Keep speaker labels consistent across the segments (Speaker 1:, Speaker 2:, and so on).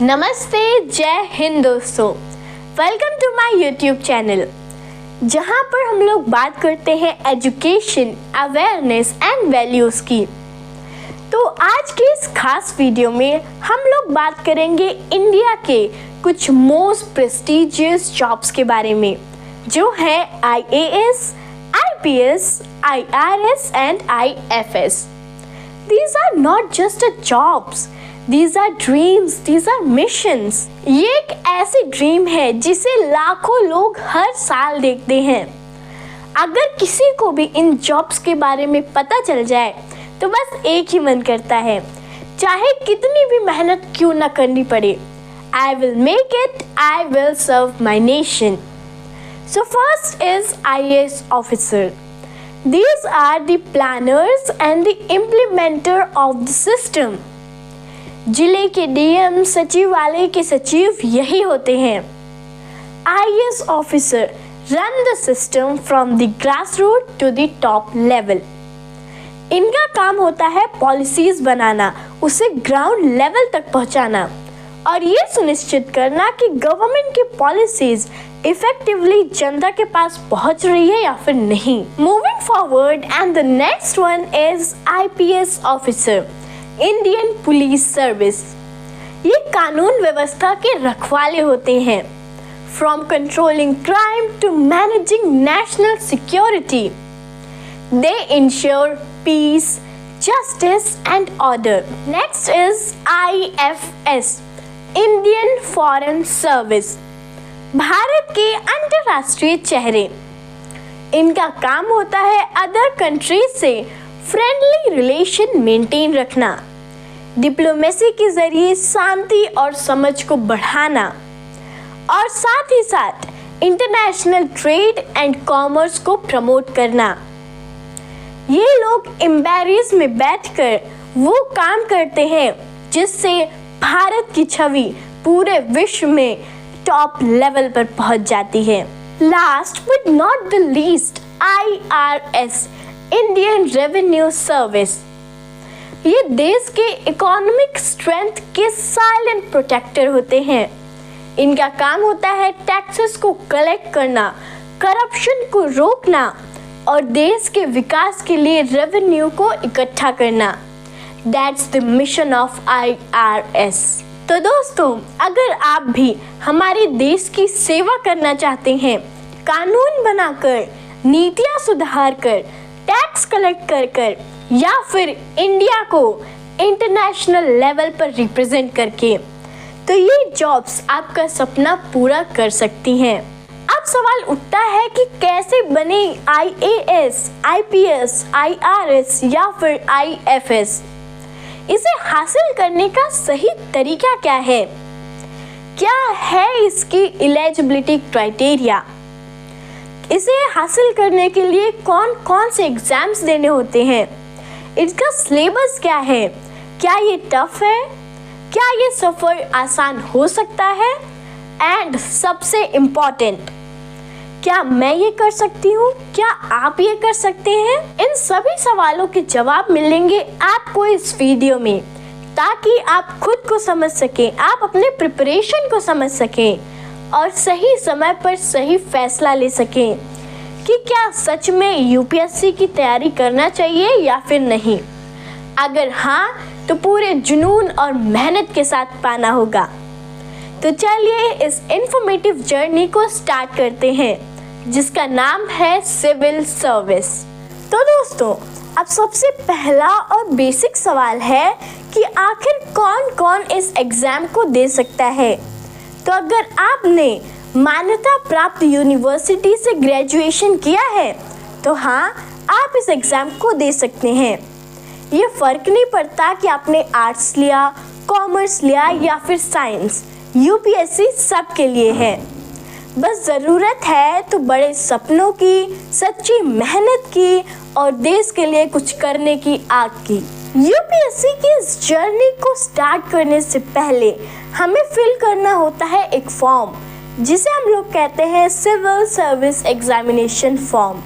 Speaker 1: नमस्ते, जय हिंद दोस्तों। Welcome to my YouTube channel, जहां पर हम लोग बात करते हैं एजुकेशन, अवेयरनेस एंड वैल्यूज़ की। तो आज के इस खास वीडियो में हम लोग बात करेंगे इंडिया के कुछ मोस्ट प्रेस्टिजियस जॉब्स के बारे में, जो है IAS, IPS, IRS and IFS। These are not just a jobs, these are dreams, these are missions। ये एक ऐसी ड्रीम है जिसे लाखों लोग हर साल देखते हैं। अगर किसी को भी इन जॉब्स के बारे में पता चल जाए तो बस एक ही मन करता है, चाहे कितनी भी मेहनत क्यों ना करनी पड़े, I will make it, I will serve my nation। So first is IAS officer। These are the planners and the implementer of the system। जिले के DM, सचिवालय के सचिव यही होते हैं। IAS officer run the system from the grassroots to the top level। इनका काम होता है पॉलिसीज बनाना, उसे ग्राउंड लेवल तक पहुंचाना और ये सुनिश्चित करना कि गवर्नमेंट की पॉलिसीज इफेक्टिवली जनता के पास पहुंच रही है या फिर नहीं। Moving forward and the next one is IPS officer, Indian police service. ये कानून व्यवस्था के रखवाले होते हैं। From controlling crime to managing national security, they ensure peace, justice and order. Next is IFS, Indian foreign service, Bharat के अंतर्राष्ट्रीय चेहरे। इनका काम होता है अदर कंट्रीज से फ्रेंडली रिलेशन मेंटेन रखना, डिप्लोमेसी के जरिए शांति और समझ को बढ़ाना और साथ ही साथ इंटरनेशनल ट्रेड एंड कॉमर्स को प्रमोट करना। ये लोग एम्बेसीज में बैठकर वो काम करते हैं जिससे भारत की छवि पूरे विश्व में टॉप लेवल पर पहुंच जाती है। Last but not the least, IRS, Indian revenue service. ये देश के इकोनॉमिक स्ट्रेंथ के साइलेंट प्रोटेक्टर होते हैं। इनका काम होता है टैक्सेस को कलेक्ट करना, करप्शन को रोकना और देश के विकास के लिए रेवेन्यू को इकट्ठा करना। That's the mission of IRS। तो दोस्तों, अगर आप भी हमारे देश की सेवा करना चाहते हैं, कानून बनाकर, नीतियाँ सुधार कर, टैक्स कलेक्ट कर या फिर इंडिया को इंटरनेशनल लेवल पर रिप्रेजेंट करके, तो ये जॉब्स आपका सपना पूरा कर सकती हैं। अब सवाल उठता है कि कैसे बने IAS, IPS, IRS या फिर IFS। इसे हासिल करने का सही तरीका क्या है? क्या है इसकी एलिजिबिलिटी क्राइटेरिया? इसे हासिल करने के लिए कौन कौन से एग्जाम्स देने होते हैं? इसका सिलेबस क्या है? क्या ये टफ है? क्या ये सफ़र आसान हो सकता है? एंड सबसे इम्पोर्टेंट, क्या मैं ये कर सकती हूँ? क्या आप ये कर सकते हैं? इन सभी सवालों के जवाब मिलेंगे आपको इस वीडियो में, ताकि आप खुद को समझ सकें, आप अपने प्रिपरेशन को समझ सकें और सही समय पर सही फैसला ले सकें कि क्या सच में UPSC की तैयारी करना चाहिए या फिर नहीं। अगर हाँ, तो पूरे जुनून और मेहनत के साथ पाना होगा। तो चलिए इस इंफॉर्मेटिव जर्नी को स्टार्ट करते हैं, जिसका नाम है सिविल सर्विस। तो दोस्तों, अब सबसे पहला और बेसिक सवाल है कि आखिर कौन कौन इस एग्ज़ाम को दे सकता है। तो अगर आपने मान्यता प्राप्त यूनिवर्सिटी से ग्रेजुएशन किया है तो हाँ, आप इस एग्ज़ाम को दे सकते हैं। ये फ़र्क नहीं पड़ता कि आपने आर्ट्स लिया, कॉमर्स लिया या फिर साइंस, UPSC सबके लिए है। बस ज़रूरत है तो बड़े सपनों की, सच्ची मेहनत की और देश के लिए कुछ करने की आग की। UPSC की इस जर्नी को स्टार्ट करने से पहले हमें फिल करना होता है एक फॉर्म, जिसे हम लोग कहते हैं सिविल सर्विस एग्जामिनेशन फॉर्म।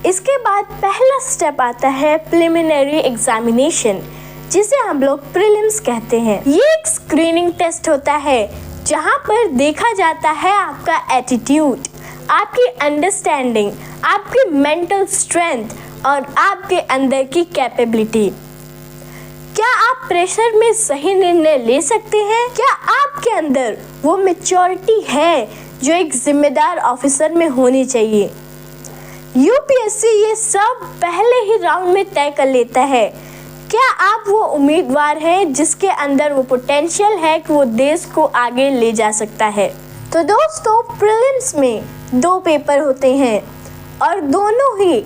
Speaker 1: इसके बाद पहला स्टेप आता है प्रिलिमिनरी एग्जामिनेशन, जिसे हम लोग प्रीलिम्स कहते हैं। ये एक स्क्रीनिंग टेस्ट होता है जहाँ पर देखा जाता है आपका एटीट्यूड, आपकी अंडरस्टैंडिंग, आपकी मेंटल स्ट्रेंथ और आपके अंदर की कैपेबिलिटी। क्या आप प्रेशर में सही निर्णय ले सकते हैं? क्या आपके अंदर वो मैच्योरिटी है जो एक जिम्मेदार ऑफिसर में होनी चाहिए? यूपीएससी ये सब पहले ही राउंड में तय कर लेता है। क्या आप वो उम्मीदवार हैं जिसके अंदर वो पोटेंशियल है कि वो देश को आगे ले जा सकता है? तो दोस्तों, प्रीलिम्स में 2 पेपर होते हैं और दोनों ही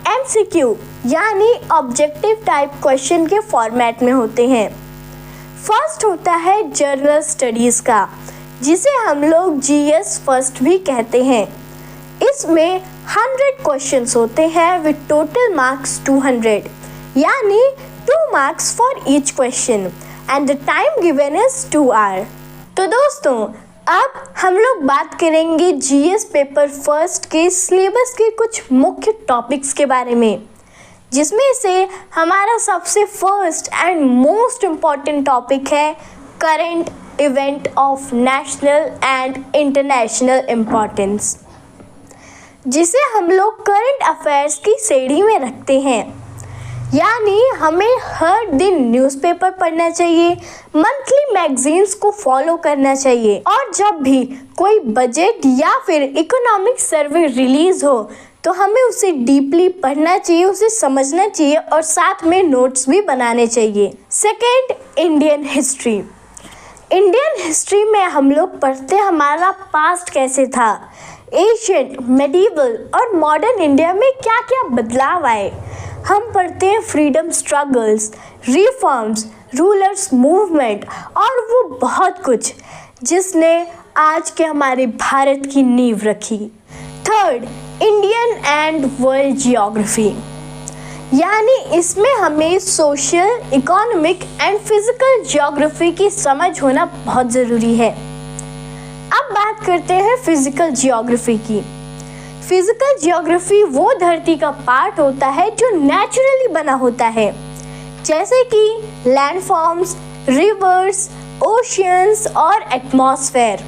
Speaker 1: एमसीक्यू यानी ऑब्जेक्टिव टाइप क्वेश्चन के फॉर्मेट में होते हैं। फर्स्ट होता है जनरल स्टडीज़ का, जिसे हम लोग जीएस फर्स्ट भी कहते हैं। इसमें 100 क्वेश्चंस होते हैं विद टोटल मार्क्स 200, यानी 2 marks for each question and the time given is 2 hours। तो दोस्तों, अब हम लोग बात करेंगे जीएस पेपर फर्स्ट के सिलेबस के कुछ मुख्य टॉपिक्स के बारे में, जिसमें से हमारा सबसे first and most important topic है current event of national and international importance, जिसे हम लोग करंट अफेयर्स की श्रेणी में रखते हैं। यानी हमें हर दिन न्यूज़पेपर पढ़ना चाहिए, मंथली मैगजीन्स को फॉलो करना चाहिए और जब भी कोई बजट या फिर इकोनॉमिक सर्वे रिलीज हो तो हमें उसे डीपली पढ़ना चाहिए, उसे समझना चाहिए और साथ में नोट्स भी बनाने चाहिए। Second, Indian history. Indian history में हम लोग पढ़ते हैं हमारा पास्ट कैसे था, एशियंट, मेडिवल और मॉडर्न इंडिया में क्या क्या बदलाव आए। हम पढ़ते हैं freedom struggles, reforms, rulers movement और वो बहुत कुछ जिसने आज के हमारे भारत की नींव रखी। Third, Indian and world geography, यानी इसमें हमें social, economic and physical geography की समझ होना बहुत ज़रूरी है। अब बात करते हैं फिजिकल जियोग्राफी की। फिजिकल जियोग्राफी वो धरती का पार्ट होता है जो नेचुरली बना होता है, जैसे कि लैंडफॉर्म्स, रिवर्स, ओशियंस और एटमॉस्फेयर।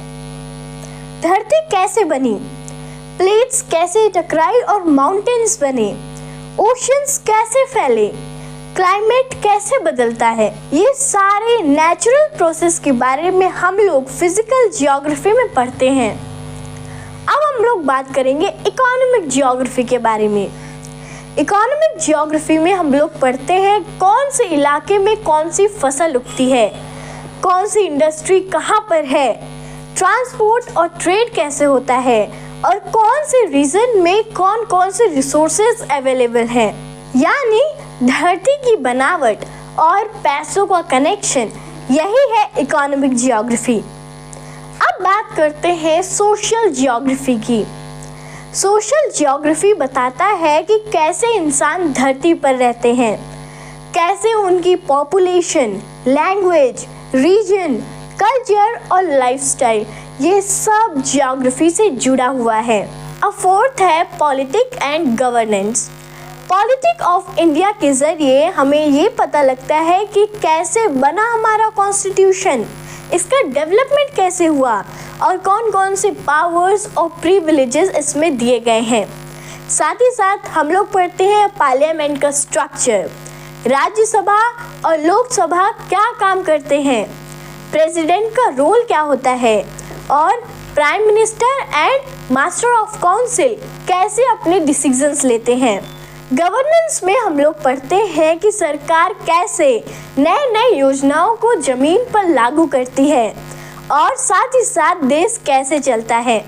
Speaker 1: धरती कैसे बनी, प्लेट्स कैसे टकराई और माउंटेन्स बने, ओशियंस कैसे फैले, क्लाइमेट कैसे बदलता है, ये सारे नेचुरल प्रोसेस के बारे में हम लोग फिजिकल जियोग्राफी में पढ़ते हैं। अब हम लोग बात करेंगे इकोनॉमिक जियोग्राफी के बारे में। इकोनॉमिक जियोग्राफी में हम लोग पढ़ते हैं कौन से इलाके में कौन सी फसल उगती है, कौन सी इंडस्ट्री कहाँ पर है, ट्रांसपोर्ट और ट्रेड कैसे होता है और कौन से रीजन में कौन कौन से रिसोर्सेज अवेलेबल हैं। यानी धरती की बनावट और पैसों का कनेक्शन, यही है इकोनॉमिक जियोग्राफी। अब बात करते हैं सोशल जियोग्राफी की। सोशल जियोग्राफी बताता है कि कैसे इंसान धरती पर रहते हैं, कैसे उनकी पॉपुलेशन, लैंग्वेज, रीजन, कल्चर और लाइफस्टाइल, ये सब जियोग्राफी से जुड़ा हुआ है। अब फोर्थ है politic and governance. Politic of India के ज़रिए हमें ये पता लगता है कि कैसे बना हमारा कॉन्स्टिट्यूशन, इसका डेवलपमेंट कैसे हुआ और कौन कौन से पावर्स और प्रिविलेजेस इसमें दिए गए हैं। साथ ही साथ हम लोग पढ़ते हैं पार्लियामेंट का स्ट्रक्चर, राज्यसभा और लोकसभा क्या काम करते हैं, प्रेसिडेंट का रोल क्या होता है और prime minister and master of council कैसे अपने डिसीजंस लेते हैं। गवर्नेंस में हम लोग पढ़ते हैं कि सरकार कैसे नए नए योजनाओं को जमीन पर लागू करती है और साथ ही साथ देश कैसे चलता है,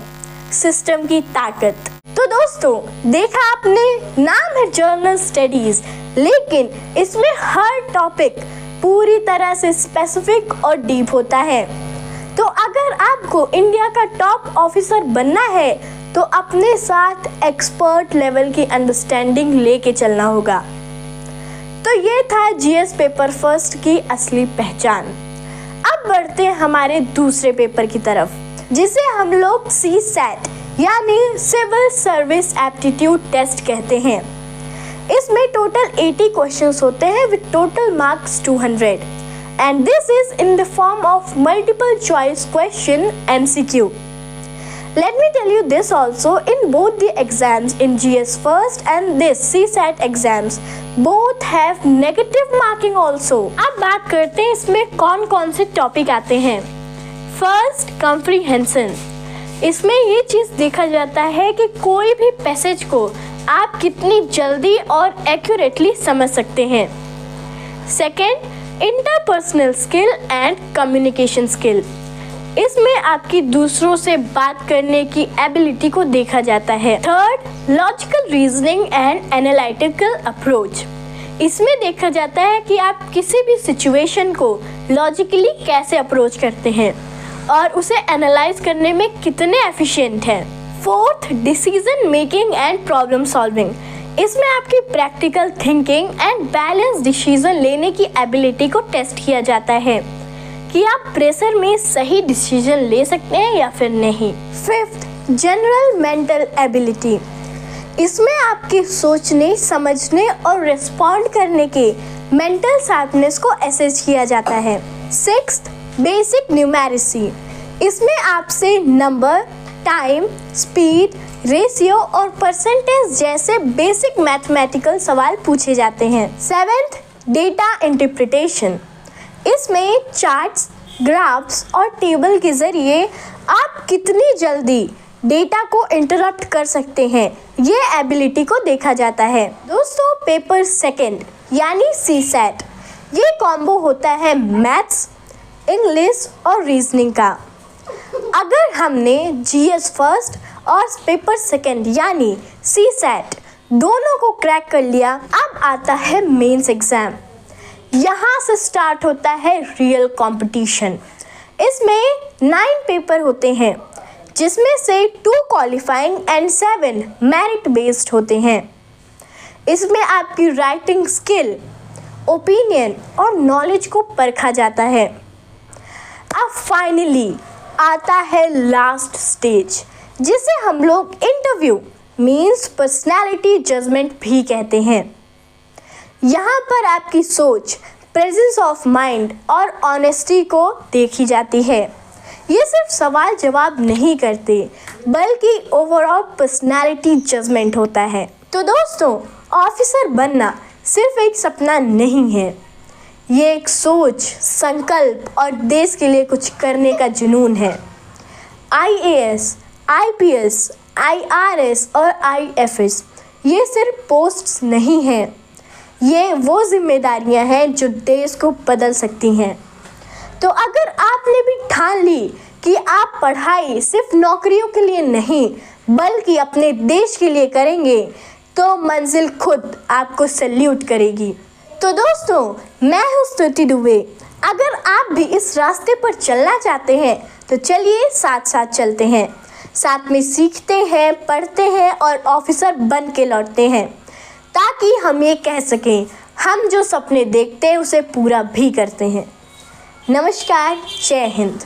Speaker 1: सिस्टम की ताकत। तो दोस्तों, देखा आपने, नाम है जर्नल स्टडीज, लेकिन इसमें हर टॉपिक पूरी तरह से स्पेसिफिक और डीप होता है। तो अगर आपको इंडिया का टॉप ऑफिसर बनना है तो अपने साथ एक्सपर्ट लेवल की अंडरस्टैंडिंग लेके चलना होगा। तो ये था जीएस पेपर फर्स्ट की असली पहचान। अब बढ़ते हैं हमारे दूसरे पेपर की तरफ, जिसे हम लोग CSAT यानी सिविल सर्विस एप्टीट्यूड टेस्ट कहते हैं। इसमें टोटल 80 क्वेश्चंस होते हैं with total marks 200 and this is in the form of multiple choice question MCQ. Let me tell you this also, in both the exams in GS first and this CSAT exams both have negative marking also. अब बात करते हैं इसमें कौन कौन से topic आते हैं। First, comprehension. इसमें ये चीज़ देखा जाता है कि कोई भी पैसेज को आप कितनी जल्दी और एक्यूरेटली समझ सकते हैं। Second, interpersonal skill and communication skill. इसमें आपकी दूसरों से बात करने की एबिलिटी को देखा जाता है। Third, logical reasoning and analytical approach. इसमें देखा जाता है कि आप किसी भी सिचुएशन को लॉजिकली कैसे अप्रोच करते हैं और उसे एनालाइज करने में कितने एफिशिएंट हैं। Fourth, decision making and problem solving. इसमें आपकी practical thinking and balance decision लेने की एबिलिटी को टेस्ट किया जाता है कि आप प्रेशर में सही डिसीजन ले सकते हैं या फिर नहीं। Fifth, general mental ability. इसमें आपके सोचने, समझने और रिस्पॉन्ड करने के मेंटल शार्पनेस को असेस किया जाता है। Sixth, basic numeracy. इसमें आपसे नंबर, टाइम, स्पीड, रेशियो और परसेंटेज जैसे बेसिक मैथमेटिकल सवाल पूछे जाते हैं। Seventh, data interpretation. इसमें चार्ट्स, ग्राफ्स और टेबल के जरिए आप कितनी जल्दी डेटा को इंटरप्ट कर सकते हैं, ये एबिलिटी को देखा जाता है। दोस्तों, पेपर सेकंड यानी सीसैट, ये कॉम्बो होता है मैथ्स, इंग्लिश और रीजनिंग का। अगर हमने जीएस फर्स्ट और पेपर सेकंड यानी सीसैट दोनों को क्रैक कर लिया, अब आता है मेंस एग्जाम। यहाँ से स्टार्ट होता है रियल कंपटीशन। इसमें 9 पेपर होते हैं जिसमें से 2 क्वालिफाइंग एंड 7 मेरिट बेस्ड होते हैं। इसमें आपकी राइटिंग स्किल, ओपिनियन और नॉलेज को परखा जाता है। अब फाइनली आता है लास्ट स्टेज जिसे हम लोग इंटरव्यू मीन्स पर्सनैलिटी जजमेंट भी कहते हैं। यहाँ पर आपकी सोच, प्रेजेंस ऑफ माइंड और ऑनेस्टी को देखी जाती है। ये सिर्फ सवाल जवाब नहीं करते बल्कि ओवरऑल पर्सनैलिटी जजमेंट होता है। तो दोस्तों, ऑफिसर बनना सिर्फ एक सपना नहीं है, ये एक सोच, संकल्प और देश के लिए कुछ करने का जुनून है। IAS, IPS, IRS और IFS ये सिर्फ पोस्ट्स नहीं हैं, ये वो जिम्मेदारियां हैं जो देश को बदल सकती हैं। तो अगर आपने भी ठान ली कि आप पढ़ाई सिर्फ नौकरियों के लिए नहीं बल्कि अपने देश के लिए करेंगे, तो मंजिल खुद आपको सैल्यूट करेगी। तो दोस्तों, मैं हूँ स्तुति दुबे। अगर आप भी इस रास्ते पर चलना चाहते हैं तो चलिए साथ साथ चलते हैं, साथ में सीखते हैं, पढ़ते हैं और ऑफिसर बन के लौटते हैं, ताकि हम ये कह सकें हम जो सपने देखते हैं उसे पूरा भी करते हैं। नमस्कार, जय हिंद।